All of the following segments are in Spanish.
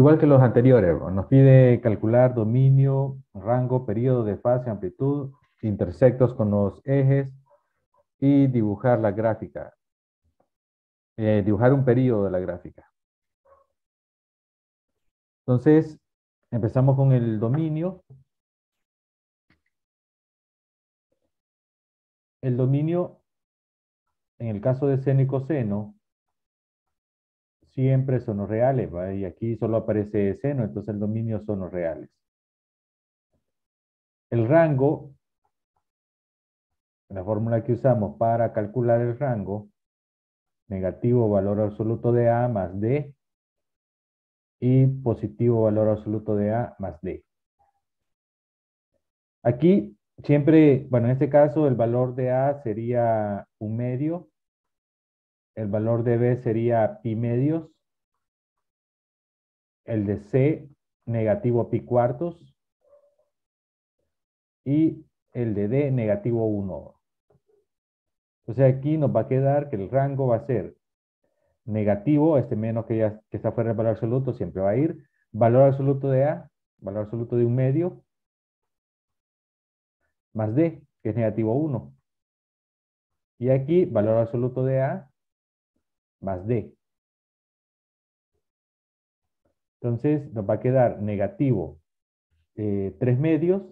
Igual que los anteriores, ¿no? Nos pide calcular dominio, rango, periodo de fase, amplitud, intersectos con los ejes y dibujar la gráfica. Dibujar un periodo de la gráfica. Entonces, empezamos con el dominio. El dominio, en el caso de seno y coseno, siempre son los reales, ¿va? Y aquí solo aparece seno, entonces el dominio son los reales. El rango, la fórmula que usamos para calcular el rango, negativo valor absoluto de A más D y positivo valor absoluto de A más D. Aquí siempre, bueno, en este caso el valor de A sería un medio, el valor de B sería pi medios, el de C negativo pi cuartos y el de D negativo 1. Entonces aquí nos va a quedar que el rango va a ser negativo, este menos que ya que está fuera del valor absoluto, siempre va a ir. Valor absoluto de A, valor absoluto de un medio, más D, que es negativo 1. Y aquí, valor absoluto de A, más D. Entonces, nos va a quedar negativo 3 medios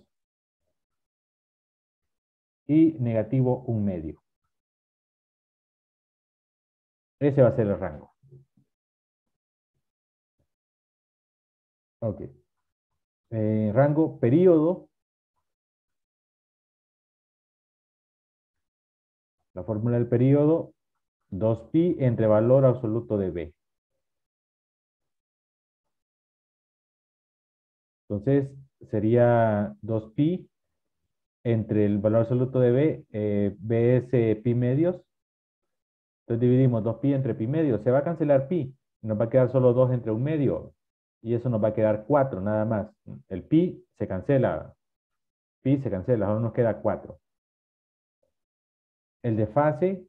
y negativo un medio. Ese va a ser el rango. Ok. Rango periodo. La fórmula del periodo, 2pi entre valor absoluto de B. Entonces, sería 2pi entre el valor absoluto de B, B es pi medios. Entonces dividimos 2pi entre pi medios. Se va a cancelar pi. Nos va a quedar solo 2 entre un medio. Y eso nos va a quedar 4 nada más. El pi se cancela. Pi se cancela. Solo nos queda 4. El de fase,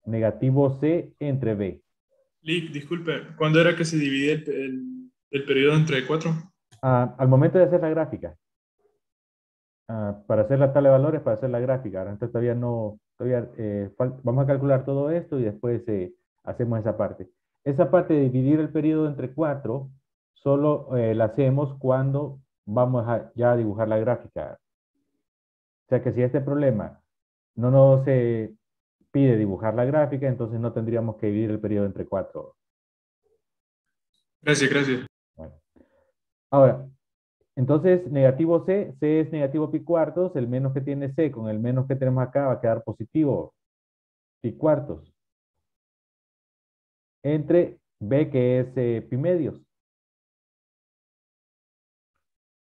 negativo c entre b. Lick, disculpe, ¿cuándo era que se divide el periodo entre cuatro? Al momento de hacer la gráfica, para hacer la tabla de valores, para hacer la gráfica. Ahora, entonces todavía no, todavía vamos a calcular todo esto y después hacemos esa parte. Esa parte de dividir el periodo entre 4, solo la hacemos cuando vamos ya a dibujar la gráfica. O sea que si este problema no nos pide dibujar la gráfica, entonces no tendríamos que dividir el periodo entre 4. Gracias, gracias. Bueno. Ahora, entonces, negativo C, C es negativo pi cuartos, el menos que tiene C con el menos que tenemos acá va a quedar positivo pi cuartos, entre B que es pi medios.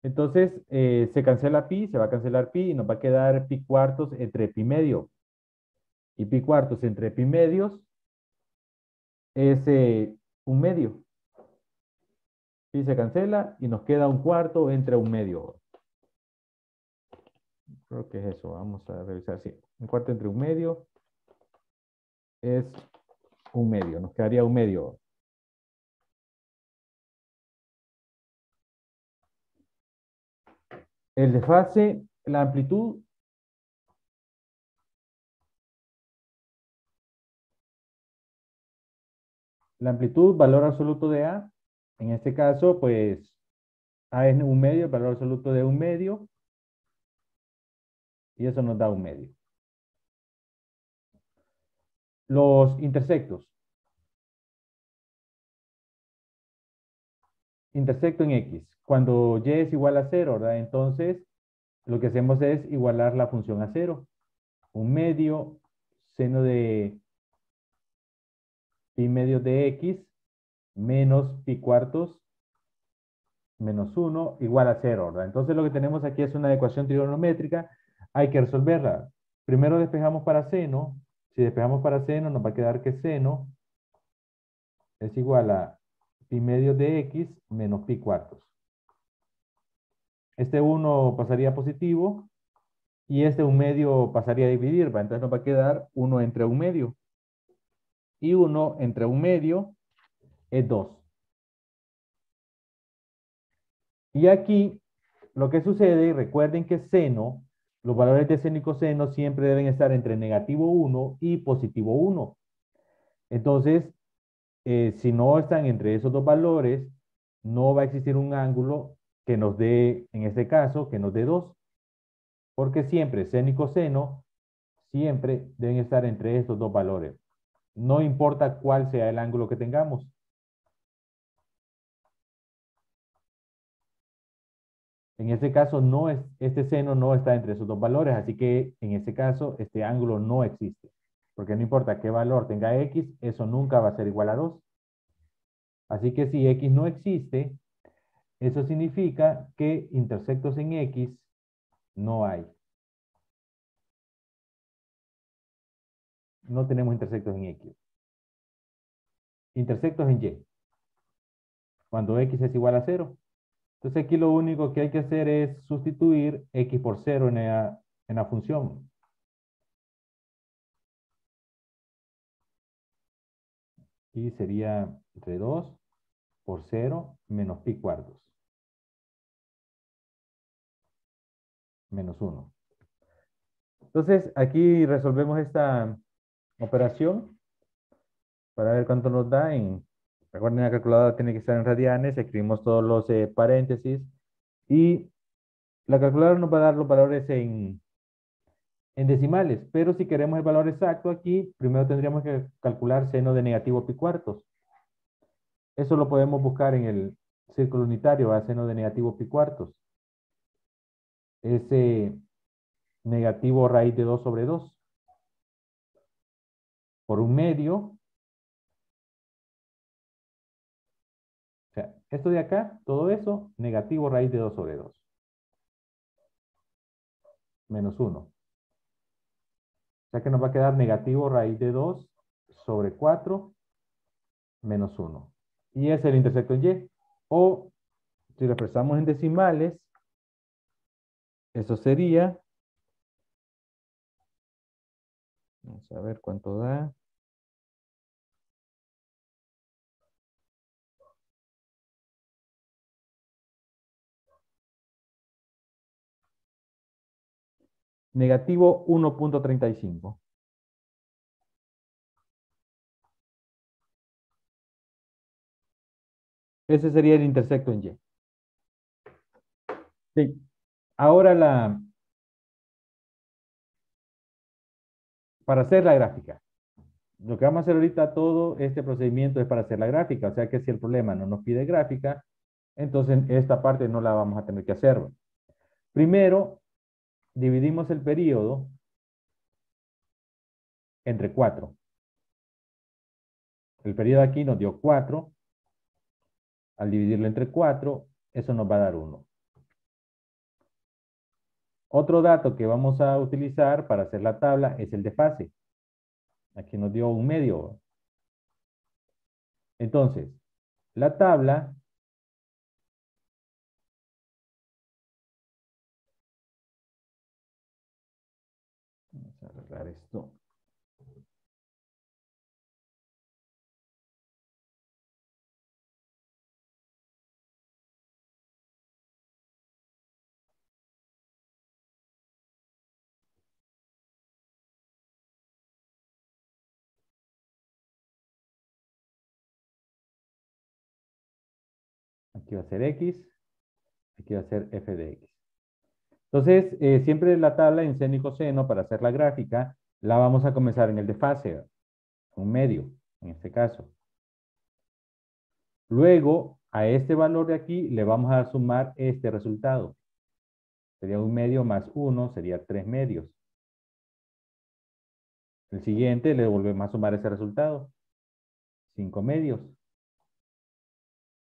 Entonces, se cancela pi, se va a cancelar pi y nos va a quedar pi cuartos entre pi medio. Y pi cuartos entre pi medios es un medio. Pi se cancela y nos queda un cuarto entre un medio. Creo que es eso, vamos a revisar, sí. Un cuarto entre un medio es un medio, nos quedaría un medio. El de fase, la amplitud, valor absoluto de A. En este caso, pues A es un medio, el valor absoluto de un medio, y eso nos da un medio. Los intersectos. Intersecto en X. Cuando Y es igual a 0, ¿verdad? Entonces, lo que hacemos es igualar la función a 0. Un medio seno de pi medios de X menos pi cuartos menos 1 igual a 0, ¿verdad? Entonces lo que tenemos aquí es una ecuación trigonométrica, hay que resolverla. Primero despejamos para seno, si despejamos para seno nos va a quedar que seno es igual a pi medios de x menos pi cuartos. Este 1 pasaría positivo Y este 1/2 pasaría a dividir, ¿va? Entonces nos va a quedar 1 entre 1/2. Y 1 entre 1/2 es 2. Y aquí lo que sucede, y recuerden que seno, los valores de seno y coseno siempre deben estar entre -1 y +1. Entonces, si no están entre esos dos valores, no va a existir un ángulo que nos dé, en este caso, que nos dé 2. Porque siempre seno y coseno siempre deben estar entre estos dos valores. No importa cuál sea el ángulo que tengamos. En este caso, este seno no está entre esos dos valores, así que en este caso, este ángulo no existe. Porque no importa qué valor tenga x, eso nunca va a ser igual a 2. Así que si x no existe, eso significa que intersectos en x no hay. No tenemos intersectos en x. Intersectos en y, cuando x es igual a 0. Entonces aquí lo único que hay que hacer es sustituir x por 0 en la función. Y sería entre 2 por 0 menos pi cuartos. Menos 1. Entonces aquí resolvemos esta operación para ver cuánto nos da. Recuerden, la calculadora tiene que estar en radianes. Escribimos todos los paréntesis. Y la calculadora nos va a dar los valores en decimales, pero si queremos el valor exacto aquí, primero tendríamos que calcular seno de negativo pi cuartos. Eso lo podemos buscar en el círculo unitario, a seno de negativo pi cuartos. Es negativo raíz de 2 sobre 2 por 1/2. O sea, esto de acá, todo eso, negativo raíz de 2 sobre 2. Menos 1. O sea que nos va a quedar negativo raíz de 2 sobre 4 menos 1. Y es el intersecto en y. O si lo expresamos en decimales, eso sería, vamos a ver cuánto da. Negativo 1.35. Ese sería el intersecto en y. Sí. Ahora para hacer la gráfica. Lo que vamos a hacer ahorita, todo este procedimiento es para hacer la gráfica. O sea que si el problema no nos pide gráfica, entonces esta parte no la vamos a tener que hacer. Primero, dividimos el periodo entre 4. El periodo aquí nos dio 4. Al dividirlo entre 4, eso nos va a dar 1. Otro dato que vamos a utilizar para hacer la tabla es el de fase. Aquí nos dio 1/2. Entonces, la tabla vamos a arreglar esto. Aquí va a ser X, aquí va a ser f de X. Entonces, siempre la tabla en seno y coseno para hacer la gráfica, la vamos a comenzar en el de fase, 1/2, en este caso. Luego, a este valor de aquí le vamos a sumar este resultado. Sería 1/2 más 1, sería 3/2. El siguiente le volvemos a sumar ese resultado, 5/2.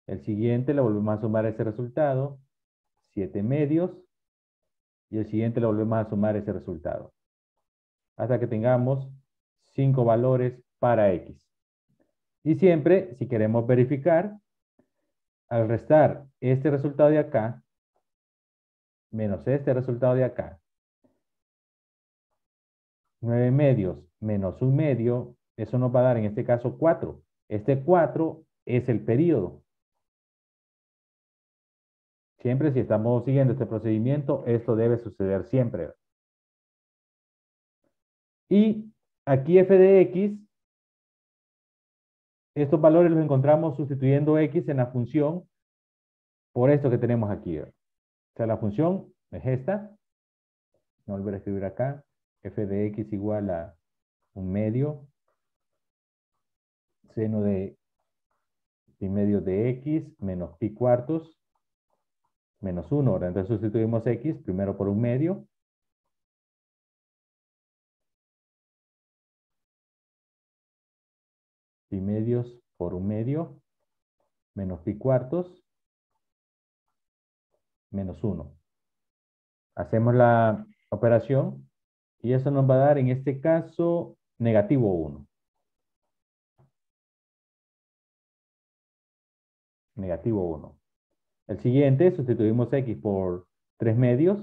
El siguiente le volvemos a sumar ese resultado, 7/2. Y el siguiente le volvemos a sumar ese resultado. Hasta que tengamos 5 valores para X. Y siempre, si queremos verificar, al restar este resultado de acá, menos este resultado de acá, 9 medios menos un medio, eso nos va a dar en este caso 4. Este 4 es el periodo. Siempre si estamos siguiendo este procedimiento, esto debe suceder siempre. Y aquí f de x, estos valores los encontramos sustituyendo x en la función por esto que tenemos aquí. O sea, la función es esta. Voy a volver a escribir acá. F de x igual a un medio seno de pi medio de x menos pi cuartos menos 1. Ahora, entonces sustituimos x primero por un medio. Pi medios por un medio menos pi cuartos menos 1. Hacemos la operación y eso nos va a dar en este caso negativo 1. Negativo 1. El siguiente, sustituimos x por 3 medios.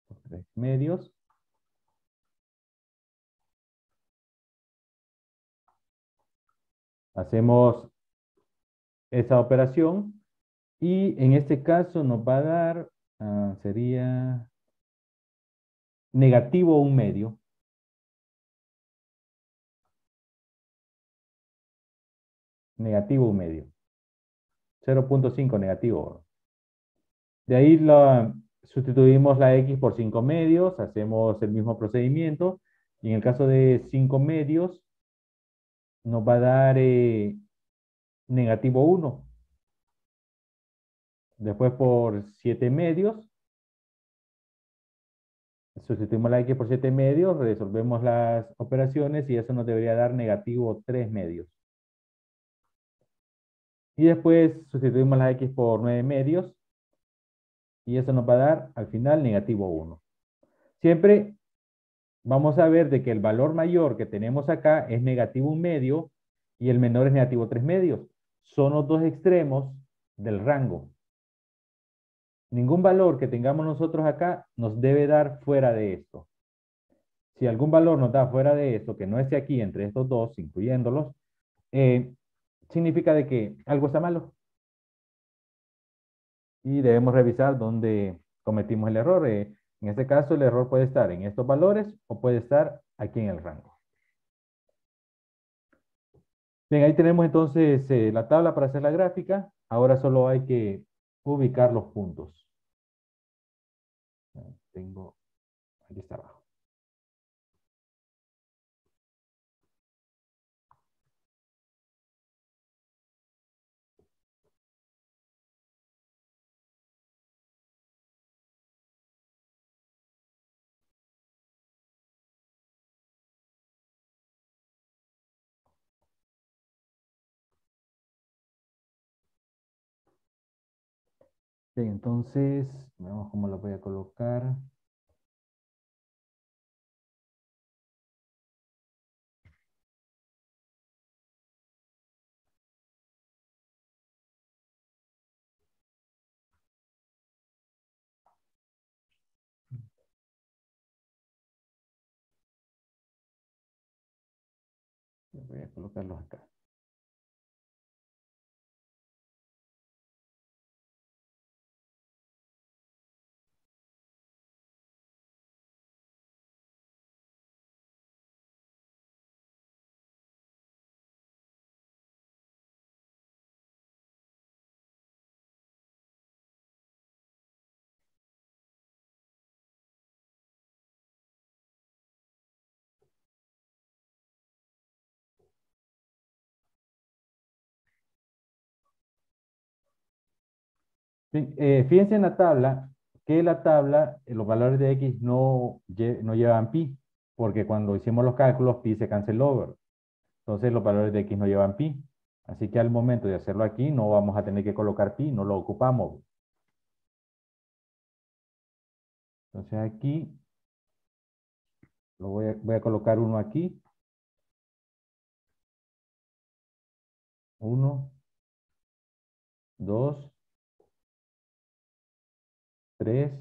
Por 3 medios. Hacemos esa operación y en este caso nos va a dar, sería negativo un medio. Negativo un medio. 0.5 negativo. De ahí sustituimos la x por 5 medios, hacemos el mismo procedimiento. Y en el caso de 5 medios, nos va a dar negativo 1. Después por 7 medios, sustituimos la x por 7 medios, resolvemos las operaciones y eso nos debería dar negativo 3 medios. Y después sustituimos la x por 9 medios y eso nos va a dar al final negativo 1. Siempre vamos a ver de que el valor mayor que tenemos acá es negativo 1 medio y el menor es negativo 3 medios. Son los dos extremos del rango. Ningún valor que tengamos nosotros acá nos debe dar fuera de esto. Si algún valor nos da fuera de esto, que no esté aquí entre estos dos, incluyéndolos, significa de que algo está malo. Y debemos revisar dónde cometimos el error. En este caso, el error puede estar en estos valores o puede estar aquí en el rango. Bien, ahí tenemos entonces la tabla para hacer la gráfica. Ahora solo hay que ubicar los puntos. Aquí está abajo. Bien, entonces, veamos cómo lo voy a colocar. Voy a colocarlos acá. Bien, fíjense en la tabla, que la tabla, los valores de x no llevan pi, porque cuando hicimos los cálculos, pi se canceló. Entonces los valores de x no llevan pi. Así que al momento de hacerlo aquí, no vamos a tener que colocar pi, no lo ocupamos. Entonces aquí voy a colocar uno aquí. 1, 2, 3,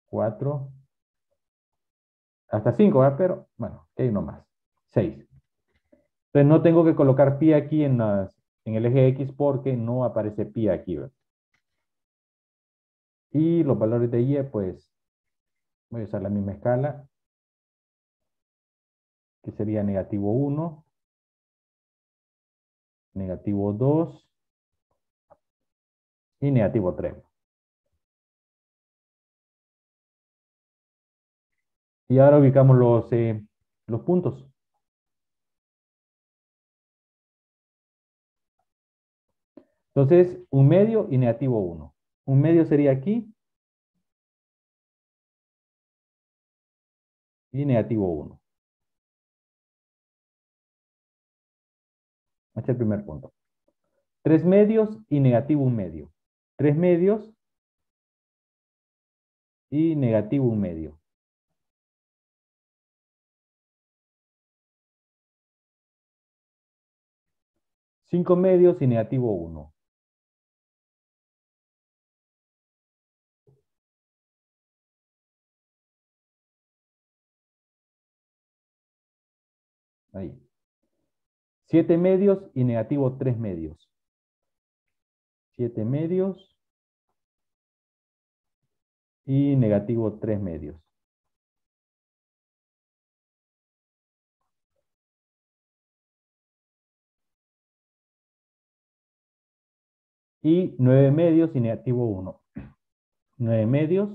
4, hasta 5, ¿verdad? Pero bueno, aquí hay uno más. 6. Entonces no tengo que colocar pi aquí en el eje X porque no aparece pi aquí, ¿verdad? Y los valores de y, pues voy a usar la misma escala, que sería negativo 1, negativo 2 y negativo 3. Y ahora ubicamos los puntos. Entonces, un medio y negativo 1. Un medio sería aquí y negativo 1. Este es el primer punto. 3 medios y negativo un medio. 3 medios y negativo un medio. 5 medios y negativo 1. Ahí. 7 medios y negativo 3 medios. 7 medios y negativo 3 medios. Y 9 medios y negativo 1. 9 medios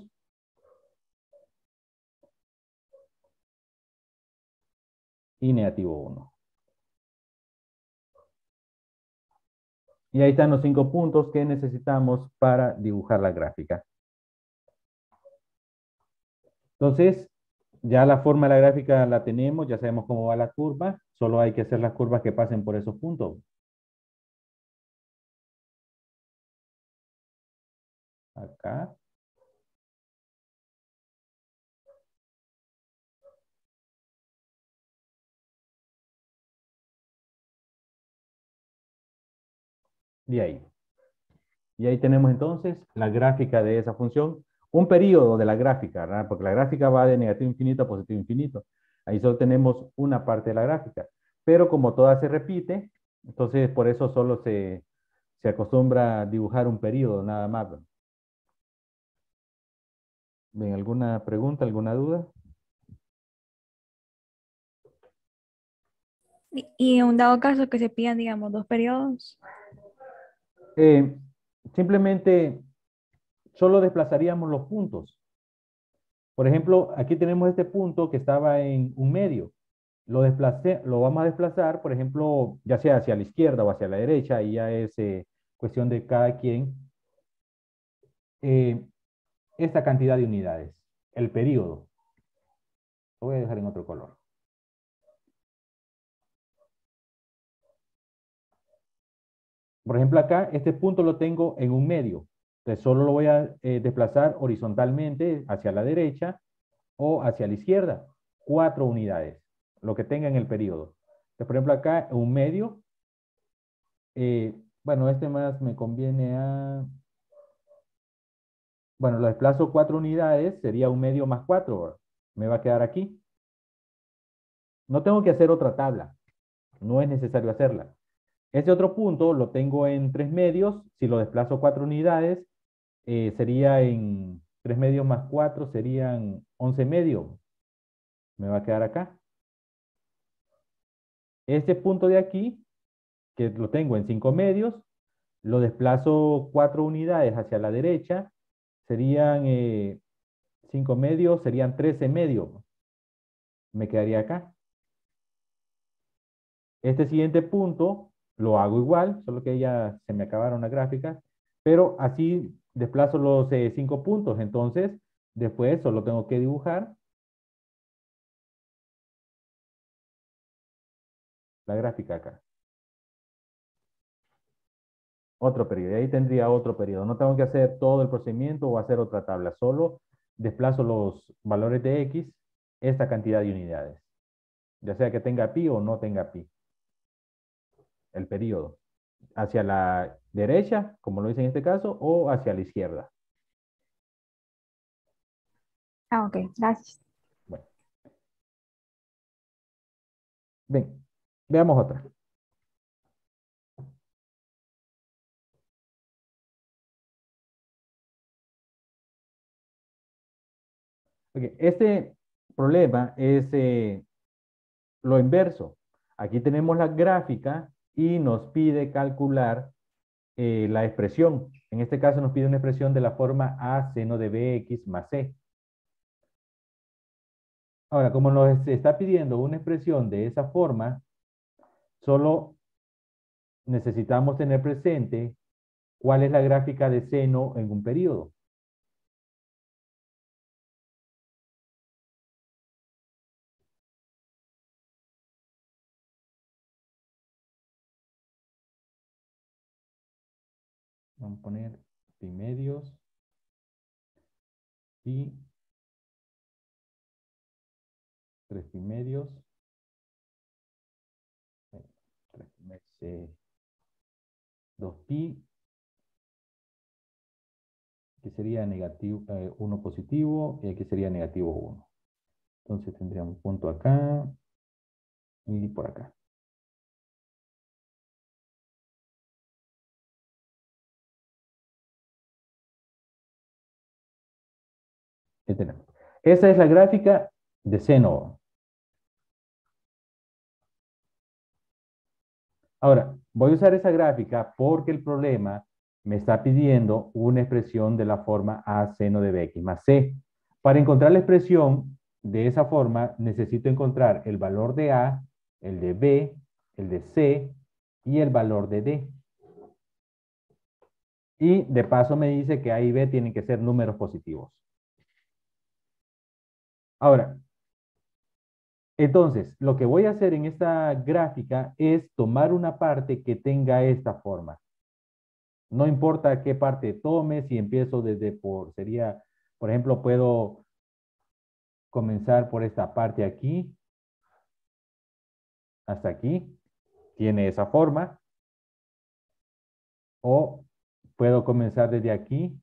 y negativo 1. Y ahí están los 5 puntos que necesitamos para dibujar la gráfica. Entonces, ya la forma de la gráfica la tenemos, ya sabemos cómo va la curva, solo hay que hacer las curvas que pasen por esos puntos. Acá. Y ahí. Y ahí tenemos entonces la gráfica de esa función, un periodo de la gráfica, ¿verdad? Porque la gráfica va de negativo infinito a positivo infinito. Ahí solo tenemos una parte de la gráfica. Pero como toda se repite, entonces por eso solo se acostumbra a dibujar un periodo nada más. ¿Ven alguna pregunta, alguna duda? Y en un dado caso que se pidan, digamos, dos periodos. Eh, Simplemente solo desplazaríamos los puntos. Por ejemplo, aquí tenemos este punto que estaba en un medio. Lo vamos a desplazar, por ejemplo, ya sea hacia la izquierda o hacia la derecha, y ya es cuestión de cada quien, eh, esta cantidad de unidades, el periodo. Lo voy a dejar en otro color. Por ejemplo, acá, este punto lo tengo en un medio. Entonces, solo lo voy a desplazar horizontalmente hacia la derecha o hacia la izquierda. 4 unidades, lo que tenga en el periodo. Entonces, por ejemplo, acá, un medio. Bueno, este más me conviene a... Bueno, lo desplazo 4 unidades, sería un medio más 4. Me va a quedar aquí. No tengo que hacer otra tabla. No es necesario hacerla. Este otro punto lo tengo en 3 medios. Si lo desplazo 4 unidades, sería en 3 medios más 4, serían 11 medios. Me va a quedar acá. Este punto de aquí, que lo tengo en 5 medios, lo desplazo 4 unidades hacia la derecha, serían 5 medios, serían 13 medios. Me quedaría acá. Este siguiente punto lo hago igual, solo que ya se me acabaron las gráficas, pero así desplazo los 5 puntos. Entonces, después solo tengo que dibujar la gráfica acá. Otro periodo. Y ahí tendría otro periodo. No tengo que hacer todo el procedimiento o hacer otra tabla. Solo desplazo los valores de X, esta cantidad de unidades. Ya sea que tenga pi o no tenga pi. El periodo. Hacia la derecha, como lo hice en este caso, o hacia la izquierda. Ah, ok, gracias. Bueno, bien, veamos otra. Ok, este problema es lo inverso. Aquí tenemos la gráfica y nos pide calcular la expresión. En este caso nos pide una expresión de la forma a seno de bx más c. Ahora, como nos está pidiendo una expresión de esa forma, solo necesitamos tener presente cuál es la gráfica de seno en un periodo. Vamos a poner pi medios y 3 pi medios, 3 pi medios, 2 pi, que sería negativo, 1 positivo y aquí sería negativo 1. Entonces tendríamos un punto acá y por acá. Ahí tenemos. Esa es la gráfica de seno. Ahora, voy a usar esa gráfica porque el problema me está pidiendo una expresión de la forma a seno de bx más c. Para encontrar la expresión de esa forma, necesito encontrar el valor de a, el de b, el de c y el valor de d. Y de paso me dice que a y b tienen que ser números positivos. Ahora, entonces, lo que voy a hacer en esta gráfica es tomar una parte que tenga esta forma. No importa qué parte tome, si empiezo desde sería, por ejemplo, puedo comenzar por esta parte aquí, hasta aquí, tiene esa forma, o puedo comenzar desde aquí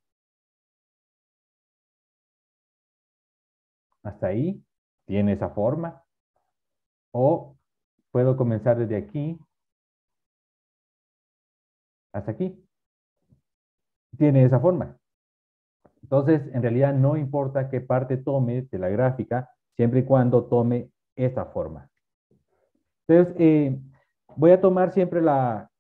hasta ahí, tiene esa forma, o puedo comenzar desde aquí hasta aquí, tiene esa forma. Entonces, en realidad no importa qué parte tome de la gráfica, siempre y cuando tome esta forma. Entonces, voy a tomar siempre la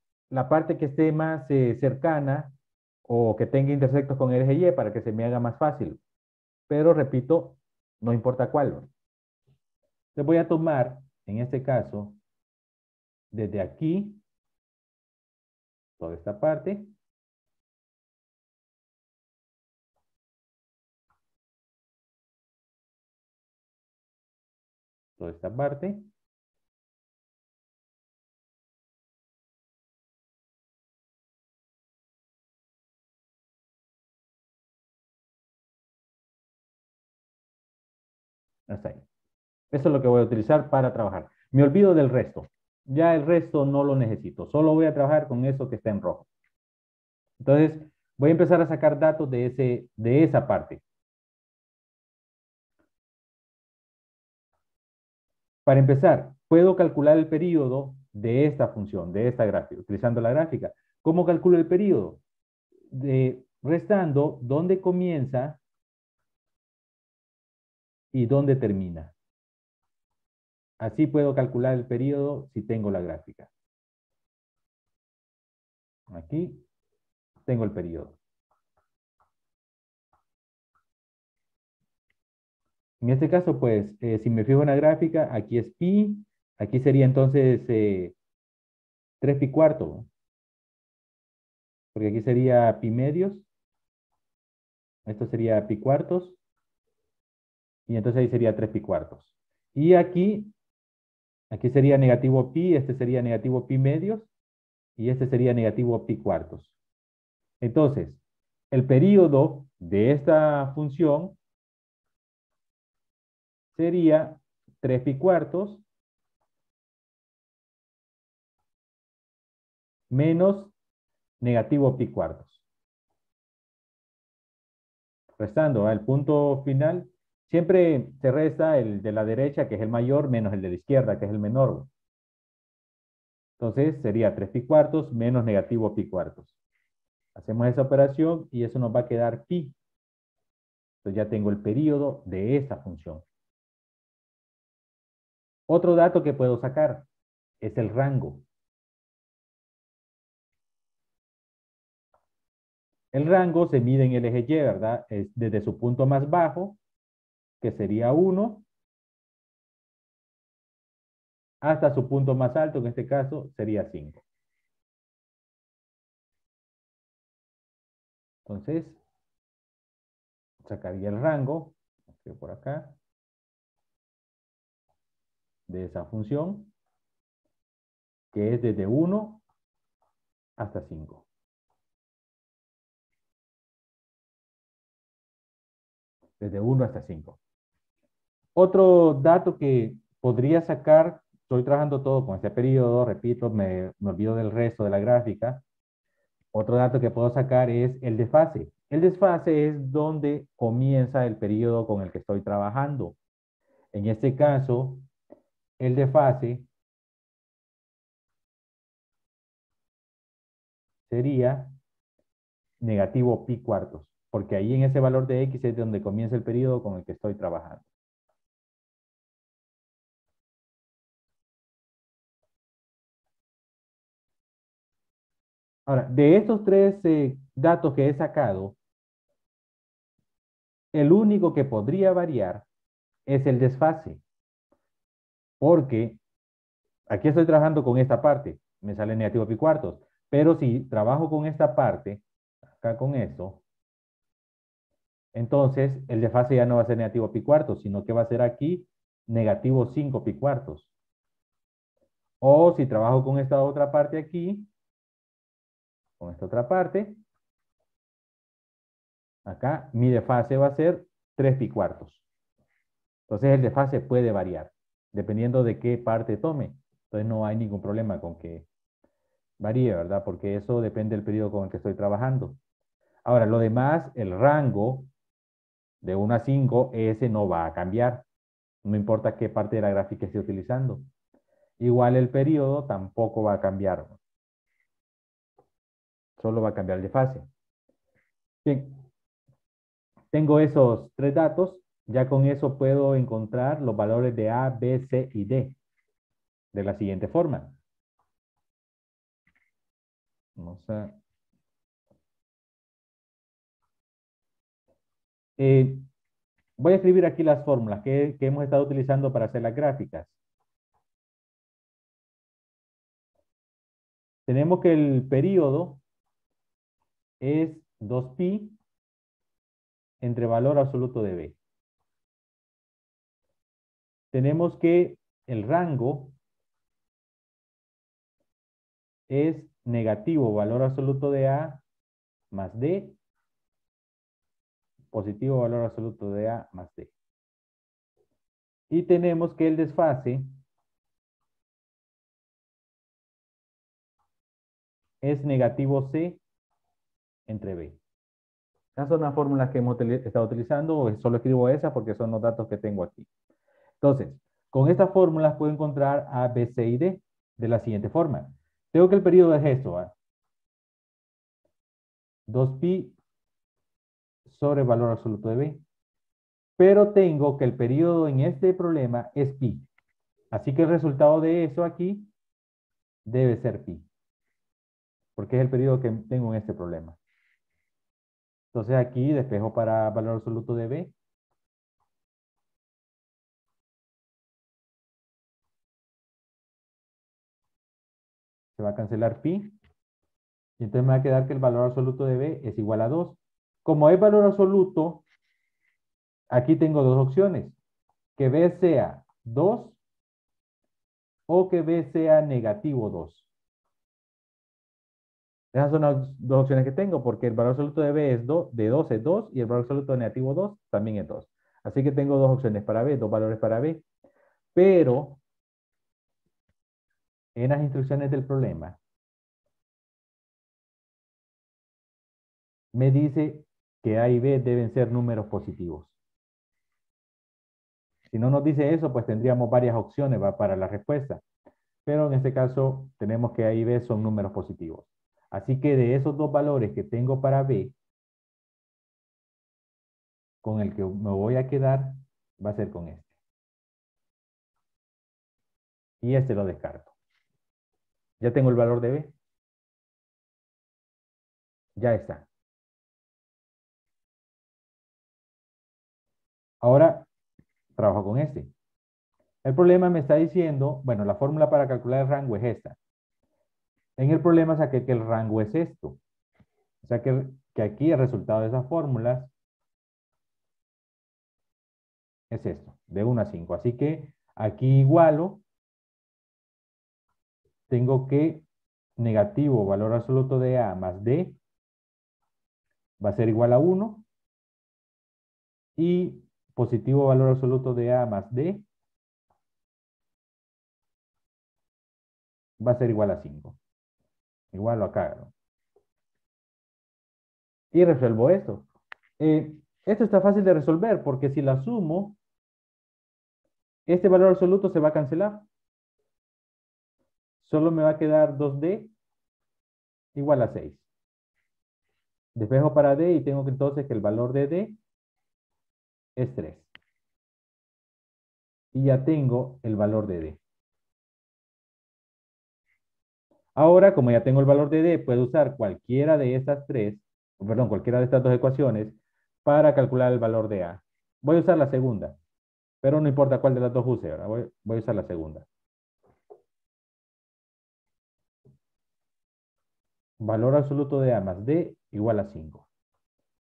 parte que esté más cercana o que tenga intersectos con el eje Y para que se me haga más fácil. Pero repito, no importa cuál. Entonces voy a tomar, en este caso, desde aquí, toda esta parte, toda esta parte, hasta ahí. Eso es lo que voy a utilizar para trabajar. Me olvido del resto. Ya el resto no lo necesito. Solo voy a trabajar con eso que está en rojo. Entonces, voy a empezar a sacar datos de esa parte. Para empezar, puedo calcular el periodo de esta función, de esta gráfica, utilizando la gráfica. ¿Cómo calculo el periodo? Restando dónde comienza y dónde termina. Así puedo calcular el periodo si tengo la gráfica. Aquí tengo el periodo. En este caso, pues, si me fijo en la gráfica, aquí es pi, aquí sería entonces 3 pi cuarto, ¿no? Porque aquí sería pi medios, esto sería pi cuartos, y entonces ahí sería 3 pi cuartos. Y aquí sería negativo pi, este sería negativo pi medios, y este sería negativo pi cuartos. Entonces, el periodo de esta función sería 3 pi cuartos menos negativo pi cuartos. Restando al punto final, Siempre se resta el de la derecha, que es el mayor, menos el de la izquierda, que es el menor. Entonces sería 3 pi cuartos menos negativo pi cuartos. Hacemos esa operación y eso nos va a quedar pi. Entonces ya tengo el período de esa función. Otro dato que puedo sacar es el rango. El rango se mide en el eje Y, ¿verdad? Es desde su punto más bajo, que sería 1, hasta su punto más alto, en este caso sería 5. Entonces, sacaría el rango, por acá, de esa función, que es desde 1 hasta 5. Desde 1 hasta 5. Otro dato que podría sacar, estoy trabajando todo con este periodo, repito, me olvido del resto de la gráfica. Otro dato que puedo sacar es el desfase. El desfase es donde comienza el periodo con el que estoy trabajando. En este caso, el desfase sería negativo pi cuartos, porque ahí en ese valor de x es donde comienza el periodo con el que estoy trabajando. Ahora, de estos tres datos que he sacado, el único que podría variar es el desfase, porque aquí estoy trabajando con esta parte, me sale negativo pi cuartos, pero si trabajo con esta parte, acá con esto, entonces el desfase ya no va a ser negativo pi cuartos, sino que va a ser aquí negativo 5 pi cuartos. O si trabajo con esta otra parte aquí, con esta otra parte, acá mi desfase va a ser 3 pi cuartos. Entonces el desfase puede variar, dependiendo de qué parte tome. Entonces no hay ningún problema con que varíe, ¿verdad? Porque eso depende del periodo con el que estoy trabajando. Ahora, lo demás, el rango de 1 a 5, ese no va a cambiar. No importa qué parte de la gráfica esté utilizando. Igual el periodo tampoco va a cambiar. Solo va a cambiar de fase. Bien, tengo esos tres datos. Ya con eso puedo encontrar los valores de A, B, C y D de la siguiente forma. Vamos a... voy a escribir aquí las fórmulas que hemos estado utilizando para hacer las gráficas. Tenemos que el periodo es 2pi entre valor absoluto de B. Tenemos que el rango es negativo valor absoluto de A más D, positivo valor absoluto de A más D. Y tenemos que el desfase es negativo C entre B. Esas son las fórmulas que hemos estado utilizando. Solo escribo esas porque son los datos que tengo aquí. Entonces, con estas fórmulas puedo encontrar A, B, C y D de la siguiente forma. Tengo que el periodo es esto, ¿va? 2pi sobre el valor absoluto de B. Pero tengo que el periodo en este problema es pi. Así que el resultado de eso aquí debe ser pi. Porque es el periodo que tengo en este problema. Entonces aquí despejo para valor absoluto de B. Se va a cancelar pi. Y entonces me va a quedar que el valor absoluto de B es igual a 2. Como es valor absoluto, aquí tengo dos opciones. Que B sea 2 o que B sea negativo 2. Esas son las dos opciones que tengo, porque el valor absoluto de B es de 2 es 2 y el valor absoluto de negativo 2 también es 2. Así que tengo dos opciones para B, dos valores para B. Pero en las instrucciones del problema me dice que A y B deben ser números positivos. Si no nos dice eso, pues tendríamos varias opciones para la respuesta. Pero en este caso tenemos que A y B son números positivos. Así que de esos dos valores que tengo para B, con el que me voy a quedar va a ser con este. Y este lo descarto. Ya tengo el valor de B. Ya está. Ahora trabajo con este. El problema me está diciendo, bueno, la fórmula para calcular el rango es esta. En el problema saqué que el rango es esto. O sea que aquí el resultado de esas fórmulas es esto, de 1 a 5. Así que aquí igualo, tengo que negativo valor absoluto de A más D va a ser igual a 1 y positivo valor absoluto de A más D va a ser igual a 5. Igualo acá, ¿no? Y resuelvo esto. Esto está fácil de resolver porque si la sumo, este valor absoluto se va a cancelar. Solo me va a quedar 2D igual a 6. Despejo para D y tengo que entonces que el valor de D es 3. Y ya tengo el valor de D. Ahora, como ya tengo el valor de D, puedo usar cualquiera de estas cualquiera de estas dos ecuaciones para calcular el valor de A. Voy a usar la segunda, pero no importa cuál de las dos use, ¿verdad? Voy a usar la segunda. Valor absoluto de A más D igual a 5.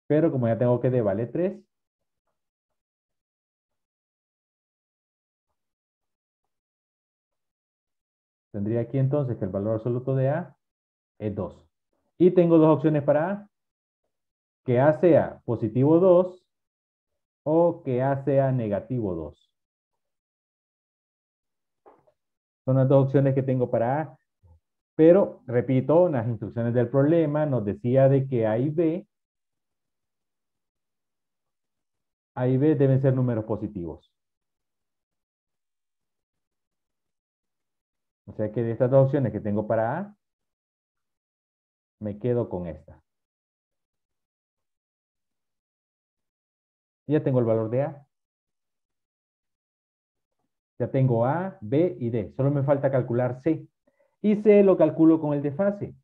Pero como ya tengo que D vale 3, tendría aquí entonces que el valor absoluto de A es 2. Y tengo dos opciones para A. Que A sea positivo 2 o que A sea negativo 2. Son las dos opciones que tengo para A. Pero, repito, las instrucciones del problema nos decía de que A y B deben ser números positivos. O sea que de estas dos opciones que tengo para A, me quedo con esta. Ya tengo el valor de A. Ya tengo A, B y D. Solo me falta calcular C. Y C lo calculo con el desfase.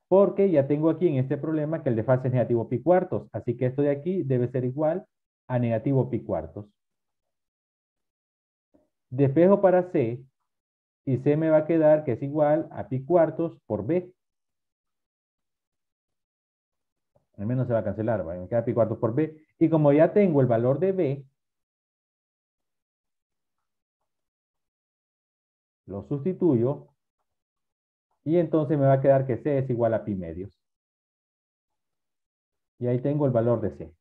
Porque ya tengo aquí en este problema que el desfase es negativo pi cuartos. Así que esto de aquí debe ser igual a negativo pi cuartos. Despejo para C y C me va a quedar que es igual a pi cuartos por B. Al menos se va a cancelar, ¿vale? Me queda pi cuartos por B. Y como ya tengo el valor de B, lo sustituyo y entonces me va a quedar que C es igual a pi medios. Y ahí tengo el valor de C.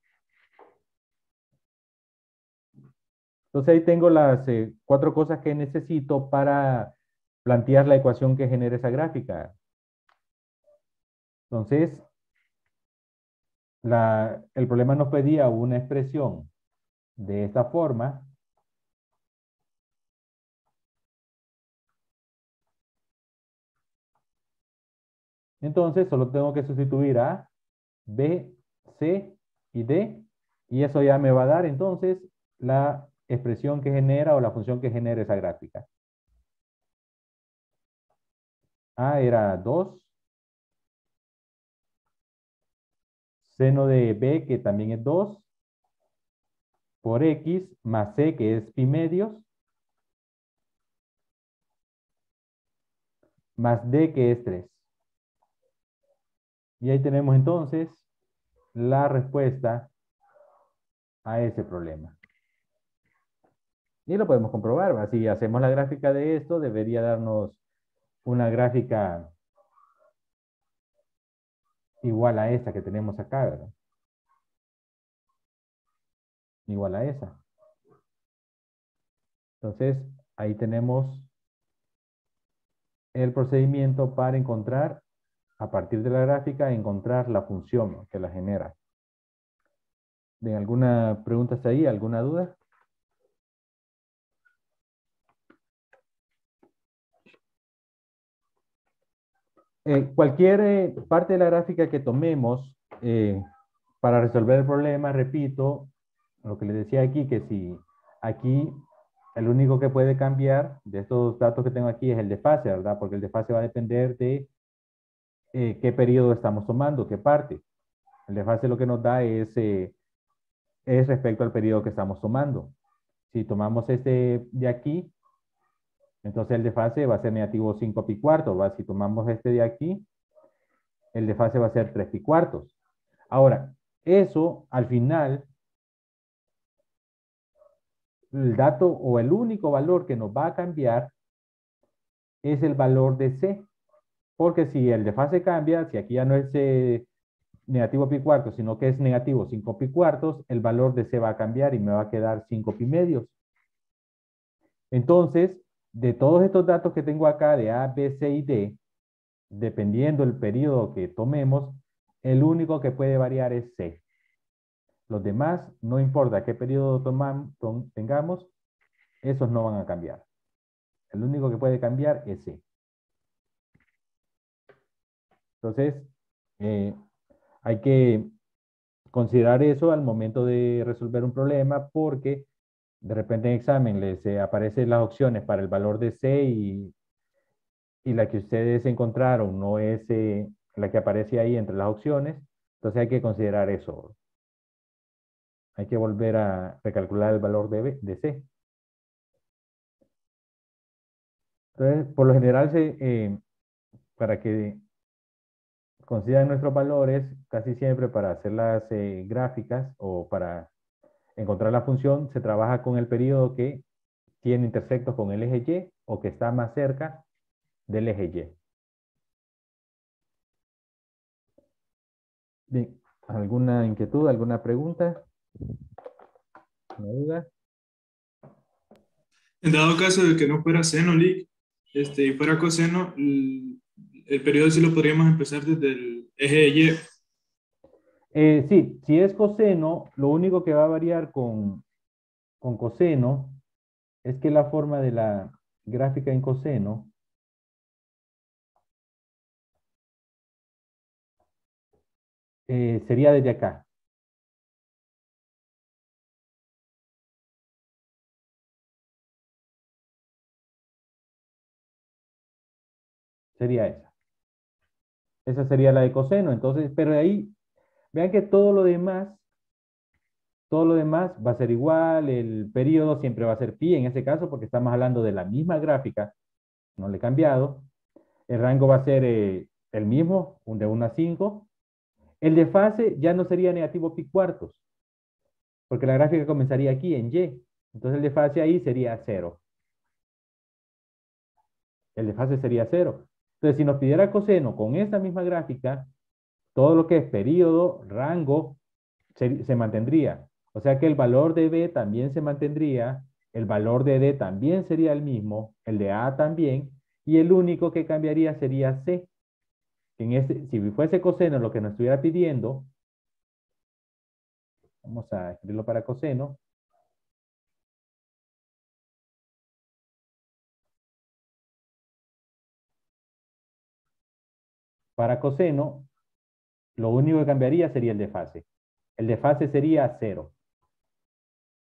Entonces ahí tengo las 4 cosas que necesito para plantear la ecuación que genera esa gráfica. Entonces, el problema nos pedía una expresión de esta forma. Entonces, solo tengo que sustituir a B, C y D. Y eso ya me va a dar entonces la expresión que genera o la función que genera esa gráfica. A era 2. Seno de B, que también es 2. Por X más C, que es pi medios. Más D, que es 3. Y ahí tenemos entonces la respuesta a ese problema. Y lo podemos comprobar, ¿va? Si hacemos la gráfica de esto, debería darnos una gráfica igual a esta que tenemos acá, ¿verdad? Igual a esa. Entonces, ahí tenemos el procedimiento para encontrar, a partir de la gráfica, encontrar la función, ¿no?, que la genera. ¿De alguna pregunta hasta ahí? ¿Alguna duda? Cualquier parte de la gráfica que tomemos para resolver el problema, repito, lo que les decía aquí, que si aquí el único que puede cambiar de estos datos que tengo aquí es el desfase, ¿verdad? Porque el desfase va a depender de qué periodo estamos tomando, qué parte. El desfase lo que nos da es respecto al periodo que estamos tomando. Si tomamos este de aquí, entonces el desfase va a ser negativo 5 pi cuartos, ¿va? Si tomamos este de aquí, el desfase va a ser 3 pi cuartos. Ahora, eso al final, el dato o el único valor que nos va a cambiar es el valor de C. Porque si el desfase cambia, si aquí ya no es negativo pi cuartos, sino que es negativo 5 pi cuartos, el valor de C va a cambiar y me va a quedar 5 pi medios. Entonces, de todos estos datos que tengo acá de A, B, C y D, dependiendo del periodo que tomemos, el único que puede variar es C. Los demás, no importa qué periodo tengamos, esos no van a cambiar. El único que puede cambiar es C. Entonces, hay que considerar eso al momento de resolver un problema porque de repente en examen les aparecen las opciones para el valor de C y la que ustedes encontraron no es la que aparece ahí entre las opciones. Entonces hay que considerar eso. Hay que volver a recalcular el valor de C. Entonces, por lo general, para que consideren nuestros valores, casi siempre para hacer las gráficas o para encontrar la función, se trabaja con el periodo que tiene intersectos con el eje Y o que está más cerca del eje Y. Bien, ¿alguna inquietud, alguna pregunta? ¿Alguna duda? En dado caso de que no fuera seno, Lick, y fuera coseno, el periodo sí lo podríamos empezar desde el eje de Y. Sí, si es coseno, lo único que va a variar con coseno es que la forma de la gráfica en coseno sería desde acá. Sería esa. Esa sería la de coseno. Entonces, pero de ahí, vean que todo lo demás va a ser igual. El periodo siempre va a ser pi en ese caso porque estamos hablando de la misma gráfica. No le he cambiado. El rango va a ser el mismo, de 1 a 5. El desfase ya no sería negativo pi cuartos, porque la gráfica comenzaría aquí en Y. Entonces el desfase ahí sería 0. El desfase sería 0. Entonces, si nos pidiera coseno con esta misma gráfica, todo lo que es periodo, rango, se mantendría. O sea que el valor de B también se mantendría, el valor de D también sería el mismo, el de A también, y el único que cambiaría sería C. Si fuese coseno lo que nos estuviera pidiendo, vamos a escribirlo para coseno. Para coseno, lo único que cambiaría sería el desfase. El desfase sería 0.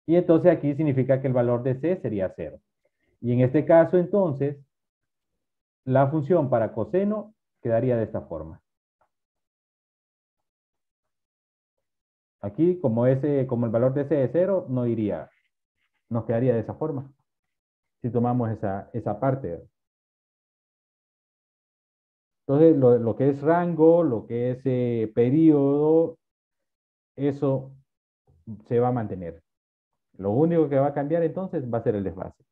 Y entonces aquí significa que el valor de C sería 0. Y en este caso, entonces, la función para coseno quedaría de esta forma. Aquí, como el valor de C es 0, no iría, nos quedaría de esa forma. Si tomamos esa parte. Entonces, lo que es rango, lo que es periodo, eso se va a mantener. Lo único que va a cambiar entonces va a ser el desfase.